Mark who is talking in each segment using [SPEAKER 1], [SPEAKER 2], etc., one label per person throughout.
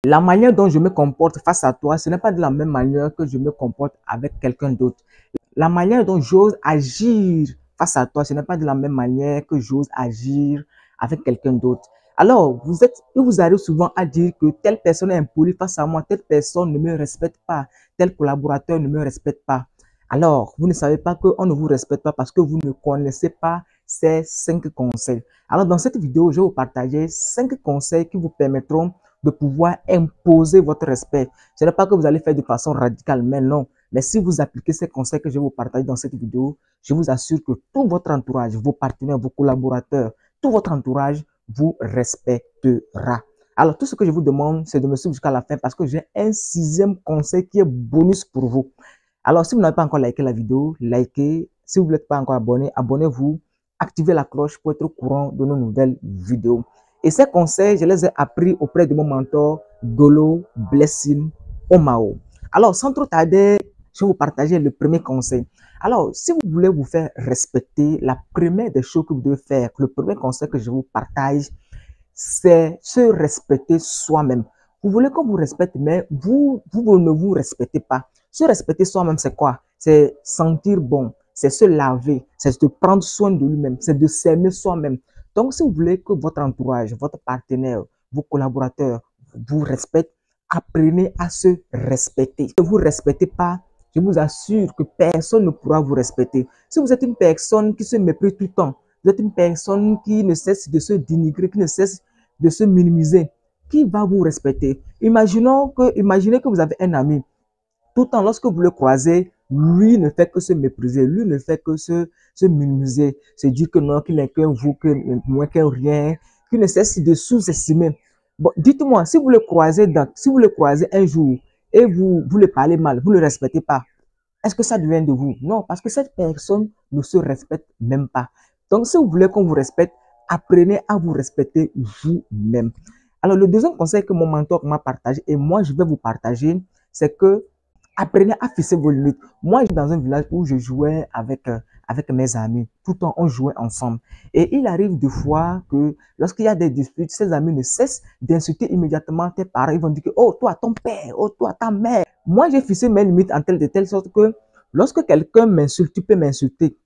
[SPEAKER 1] La manière dont je me comporte face à toi, ce n'est pas de la même manière que je me comporte avec quelqu'un d'autre. La manière dont j'ose agir face à toi, ce n'est pas de la même manière que j'ose agir avec quelqu'un d'autre. Alors, il vous arrive souvent à dire que telle personne est impolie face à moi, telle personne ne me respecte pas, tel collaborateur ne me respecte pas. Alors, vous ne savez pas qu'on ne vous respecte pas parce que vous ne connaissez pas ces 5 conseils. Alors, dans cette vidéo, je vais vous partager 5 conseils qui vous permettront de pouvoir imposer votre respect. Ce n'est pas que vous allez faire de façon radicale, mais non. Mais si vous appliquez ces conseils que je vais vous partager dans cette vidéo, je vous assure que tout votre entourage, vos partenaires, vos collaborateurs, tout votre entourage vous respectera. Alors, tout ce que je vous demande, c'est de me suivre jusqu'à la fin parce que j'ai un 6e conseil qui est bonus pour vous. Alors, si vous n'avez pas encore liké la vidéo, likez. Si vous n'êtes pas encore abonné, abonnez-vous. Activez la cloche pour être au courant de nos nouvelles vidéos. Et ces conseils, je les ai appris auprès de mon mentor, Golo Blessing Omao. Alors, sans trop tarder, je vais vous partager le premier conseil. Alors, si vous voulez vous faire respecter, la première des choses que vous devez faire, le premier conseil que je vous partage, c'est se respecter soi-même. Vous voulez qu'on vous respecte, mais vous ne vous respectez pas. Se respecter soi-même, c'est quoi? C'est sentir bon, c'est se laver, c'est de prendre soin de lui-même, c'est de s'aimer soi-même. Donc, si vous voulez que votre entourage, votre partenaire, vos collaborateurs vous respectent, apprenez à se respecter. Si vous ne vous respectez pas, je vous assure que personne ne pourra vous respecter. Si vous êtes une personne qui se méprise tout le temps, vous êtes une personne qui ne cesse de se dénigrer, qui ne cesse de se minimiser, qui va vous respecter? Imaginez que vous avez un ami. Tout le temps, lorsque vous le croisez, lui ne fait que se mépriser, lui ne fait que se minimiser, se dire que non, qu'il n'est qu'un vous, que moins qu'un rien, qu'il ne cesse de sous-estimer. Bon, dites-moi, si vous le croisez un jour et vous le parlez mal, vous ne le respectez pas, est-ce que ça devient de vous? Non, parce que cette personne ne se respecte même pas. Donc, si vous voulez qu'on vous respecte, apprenez à vous respecter vous-même. Alors, le deuxième conseil que mon mentor m'a partagé et moi, je vais vous partager, c'est que apprenez à fixer vos limites. Moi, j'étais dans un village où je jouais avec mes amis. Tout le temps, on jouait ensemble. Et il arrive des fois que lorsqu'il y a des disputes, ces amis ne cessent d'insulter immédiatement tes parents. Ils vont dire que, oh, toi, ton père, oh, toi, ta mère. Moi, j'ai fixé mes limites de telle sorte que lorsque quelqu'un m'insulte, tu peux m'insulter,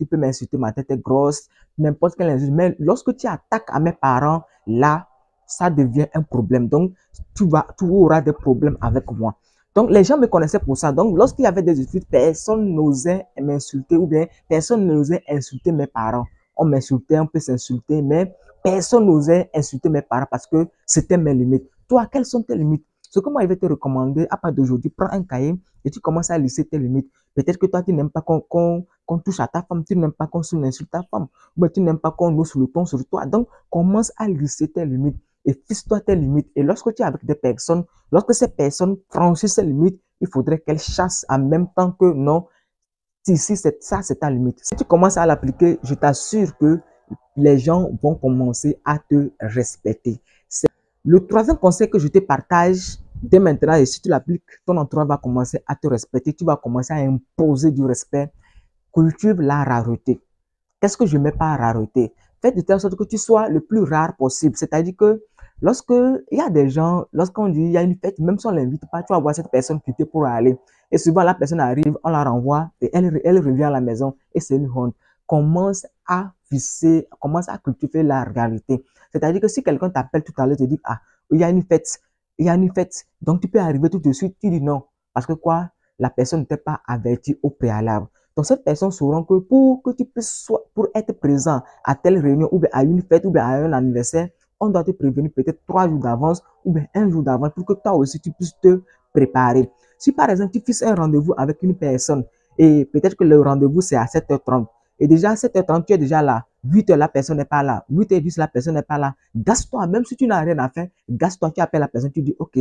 [SPEAKER 1] ma tête est grosse, n'importe quelle insulte. Mais lorsque tu attaques à mes parents, là, ça devient un problème. Donc, tu auras des problèmes avec moi. Donc, les gens me connaissaient pour ça. Donc, lorsqu'il y avait des disputes, personne n'osait m'insulter ou bien personne n'osait insulter mes parents. On m'insultait, on peut s'insulter, mais personne n'osait insulter mes parents parce que c'était mes limites. Toi, quelles sont tes limites? Ce que moi, je vais te recommander, à part d'aujourd'hui, prends un cahier et tu commences à lister tes limites. Peut-être que toi, tu n'aimes pas qu'on touche à ta femme, tu n'aimes pas qu'on insulte ta femme, ou tu n'aimes pas qu'on ose le ton sur toi. Donc, commence à lister tes limites et fixe-toi tes limites. Et lorsque tu es avec des personnes, lorsque ces personnes franchissent ces limites, il faudrait qu'elles chassent en même temps que non, ici, c'est ta limite. Si tu commences à l'appliquer, je t'assure que les gens vont commencer à te respecter. Le troisième conseil que je te partage dès maintenant, et si tu l'appliques, ton entourage va commencer à te respecter, tu vas commencer à imposer du respect. Cultive la rareté. Qu'est-ce que je mets par rareté? Faites de telle sorte que tu sois le plus rare possible. C'est-à-dire que lorsque il y a des gens, lorsqu'on dit il y a une fête, même si on ne l'invite pas, tu vas voir cette personne quitter pour aller. Et souvent, la personne arrive, on la renvoie et elle revient à la maison et c'est une honte. Commence à cultiver la réalité. C'est-à-dire que si quelqu'un t'appelle tout à l'heure, te dit, ah, il y a une fête, il y a une fête. Donc, tu peux arriver tout de suite, tu dis non. Parce que quoi? La personne ne t'a pas averti au préalable. Donc, cette personne saura que pour que tu puisses, pour être présent à telle réunion, ou bien à une fête, ou bien à un anniversaire, on doit te prévenir peut-être 3 jours d'avance, ou bien un jour d'avance, pour que toi aussi tu puisses te préparer. Si par exemple, tu fixes un rendez-vous avec une personne, et peut-être que le rendez-vous c'est à 7h30, et déjà à 7h30, tu es déjà là, 8h, la personne n'est pas là, 8h10, la personne n'est pas là, gasse-toi, même si tu n'as rien à faire, gasse-toi, tu appelles la personne, tu dis, ok,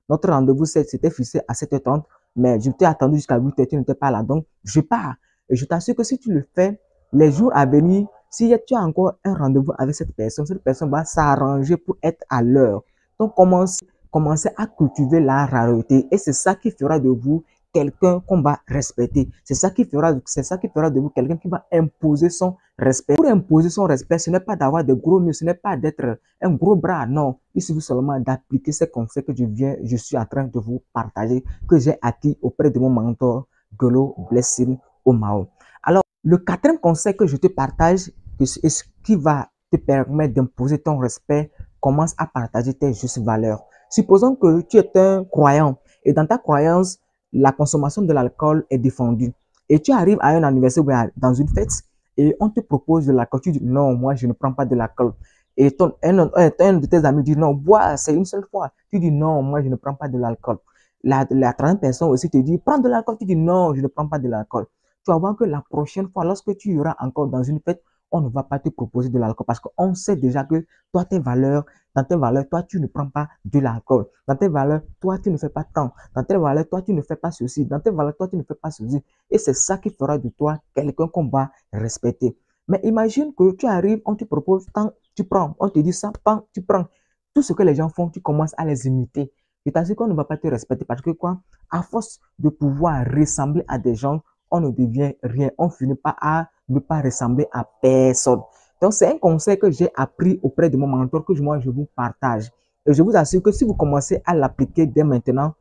[SPEAKER 1] notre rendez-vous c'était fixé à 7h30, mais je t'ai attendu jusqu'à 8h, tu n'étais pas là, donc je pars. Et je t'assure que si tu le fais, les jours à venir, si tu as encore un rendez-vous avec cette personne va s'arranger pour être à l'heure. Donc, commencez à cultiver la rareté et c'est ça qui fera de vous quelqu'un qu'on va respecter. C'est ça qui fera de vous quelqu'un qui va imposer son respect. Pour imposer son respect, ce n'est pas d'avoir de gros murs, ce n'est pas d'être un gros bras, non. Il suffit seulement d'appliquer ces conseils que je suis en train de vous partager, que j'ai acquis auprès de mon mentor, Golo Blessing Omao. Alors, le quatrième conseil que je te partage, et ce qui va te permettre d'imposer ton respect, commence à partager tes justes valeurs. Supposons que tu es un croyant et dans ta croyance, la consommation de l'alcool est défendue. Et tu arrives à un anniversaire ou dans une fête et on te propose de l'alcool. Tu dis non, moi je ne prends pas de l'alcool. Et un de tes amis dit non, bois, c'est une seule fois. Tu dis non, moi je ne prends pas de l'alcool. La troisième personne aussi te dit prends de l'alcool. Tu dis non, je ne prends pas de l'alcool. Tu vas voir que la prochaine fois, lorsque tu iras encore dans une fête, on ne va pas te proposer de l'alcool parce qu'on sait déjà que toi, dans tes valeurs, toi, tu ne prends pas de l'alcool. Dans tes valeurs, toi, tu ne fais pas tant. Dans tes valeurs, toi, tu ne fais pas ceci. Dans tes valeurs, toi, tu ne fais pas ceci. Et c'est ça qui fera de toi quelqu'un qu'on va respecter. Mais imagine que tu arrives, on te propose tant, tu prends. On te dit ça, tant, tu prends. Tout ce que les gens font, tu commences à les imiter. Je t'assure qu'on ne va pas te respecter parce que quoi? À force de pouvoir ressembler à des gens, on ne devient rien. On finit pas à ne pas ressembler à personne. Donc, c'est un conseil que j'ai appris auprès de mon mentor que moi, je vous partage. Et je vous assure que si vous commencez à l'appliquer dès maintenant,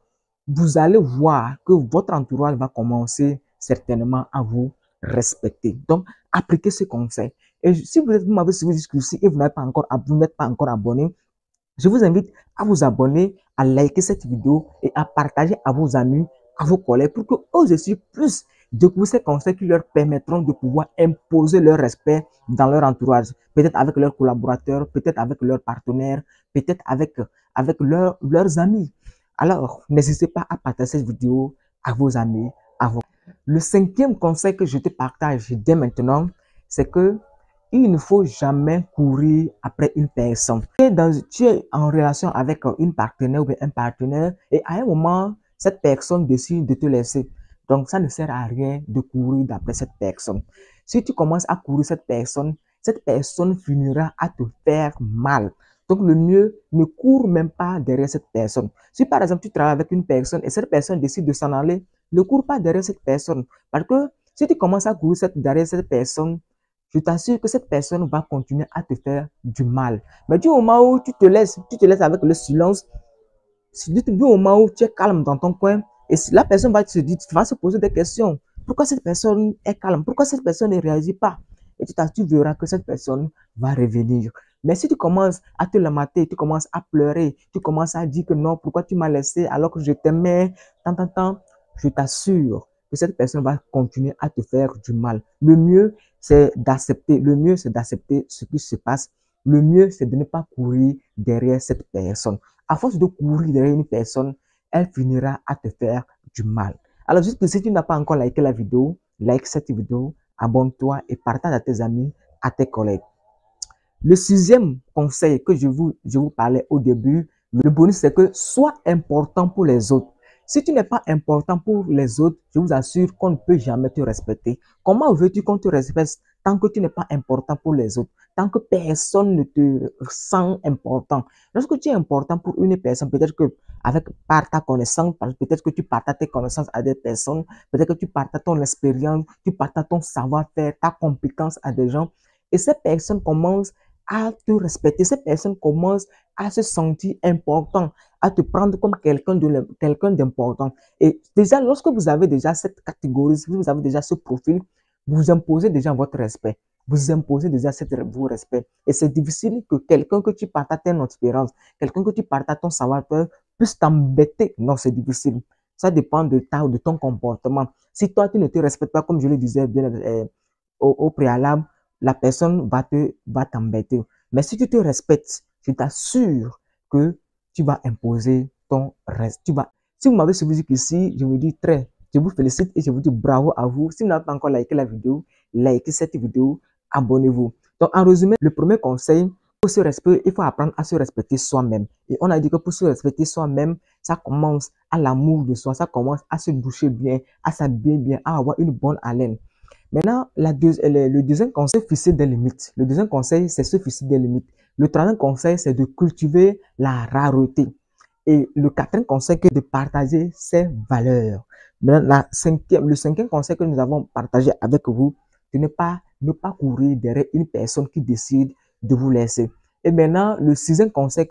[SPEAKER 1] vous allez voir que votre entourage va commencer certainement à vous respecter. Donc, appliquez ce conseil. Et si vous m'avez suivi jusqu'ici et vous n'êtes pas encore abonné, je vous invite à vous abonner, à liker cette vidéo et à partager à vos amis, à vos collègues pour que eux aussi puissent découvrir ces conseils qui leur permettront de pouvoir imposer leur respect dans leur entourage. Peut-être avec leurs collaborateurs, peut-être avec leurs partenaires, peut-être avec leurs amis. Alors, n'hésitez pas à partager cette vidéo à vos amis, à vos... Le cinquième conseil que je te partage dès maintenant, c'est que il ne faut jamais courir après une personne. Tu es en relation avec une partenaire ou un partenaire et à un moment, cette personne décide de te laisser. Donc, ça ne sert à rien de courir d'après cette personne. Si tu commences à courir cette personne finira à te faire mal. Donc, le mieux, ne cours même pas derrière cette personne. Si par exemple, tu travailles avec une personne et cette personne décide de s'en aller, ne cours pas derrière cette personne. Parce que si tu commences à courir derrière cette personne, je t'assure que cette personne va continuer à te faire du mal. Mais du moment où tu te laisses avec le silence, du moment où tu es calme dans ton coin, et la personne va se poser des questions. Pourquoi cette personne est calme? Pourquoi cette personne ne réagit pas? Et tu verras que cette personne va revenir. Mais si tu commences à te lamenter, tu commences à pleurer, tu commences à dire que non, pourquoi tu m'as laissé alors que je t'aimais, je t'assure que cette personne va continuer à te faire du mal. Le mieux, c'est d'accepter ce qui se passe. Le mieux, c'est de ne pas courir derrière cette personne. À force de courir derrière une personne, elle finira à te faire du mal. Alors, juste que si tu n'as pas encore liké la vidéo, like cette vidéo, abonne-toi et partage à tes amis, à tes collègues. Le sixième conseil que je vous parlais au début, le bonus, c'est que sois important pour les autres. Si tu n'es pas important pour les autres, je vous assure qu'on ne peut jamais te respecter. Comment veux-tu qu'on te respecte tant que tu n'es pas important pour les autres, tant que personne ne te sent important? Lorsque tu es important pour une personne, peut-être que par ta connaissance, peut-être que tu partages tes connaissances à des personnes, peut-être que tu partages ton expérience, tu partages ton savoir-faire, ta compétence à des gens, et ces personnes commencent à te respecter, ces personnes commencent à se sentir important, à te prendre comme quelqu'un d'important. Et déjà, lorsque vous avez déjà cette catégorie, vous avez déjà ce profil, vous imposez déjà votre respect. Vous imposez déjà vos respect. Et c'est difficile que quelqu'un que tu partages ton expérience, quelqu'un que tu partages ton savoir-faire, puisse t'embêter. Non, c'est difficile. Ça dépend de ton comportement. Si toi, tu ne te respectes pas, comme je le disais bien au préalable, la personne va t'embêter. Mais si tu te respectes, je t'assure que tu vas imposer ton reste. Si vous m'avez suivi jusqu'ici, je vous dis je vous félicite et je vous dis bravo à vous. Si vous n'avez pas encore liké la vidéo, likez cette vidéo, abonnez-vous. Donc, en résumé, le premier conseil, pour se respecter, il faut apprendre à se respecter soi-même. Et on a dit que pour se respecter soi-même, ça commence à l'amour de soi, ça commence à se doucher bien, à s'habiller bien, à avoir une bonne haleine. Maintenant, le deuxième conseil, c'est fixer des limites. Le deuxième conseil, c'est se fixer des limites. Le troisième conseil, c'est de cultiver la rareté. Et le quatrième conseil, c'est de partager ses valeurs. Maintenant, le cinquième conseil que nous avons partagé avec vous, de ne pas courir derrière une personne qui décide de vous laisser. Et maintenant, le sixième conseil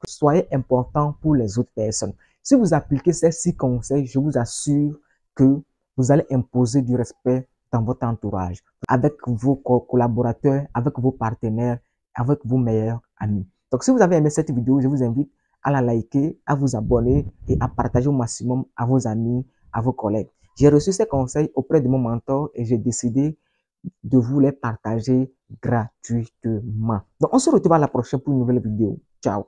[SPEAKER 1] soyez important pour les autres personnes. Si vous appliquez ces 6 conseils, je vous assure que vous allez imposer du respect dans votre entourage, avec vos collaborateurs, avec vos partenaires, avec vos meilleurs amis. Donc, si vous avez aimé cette vidéo, je vous invite à la liker, à vous abonner et à partager au maximum à vos amis, à vos collègues. J'ai reçu ces conseils auprès de mon mentor et j'ai décidé de vous les partager gratuitement. Donc, on se retrouve à la prochaine pour une nouvelle vidéo. Ciao.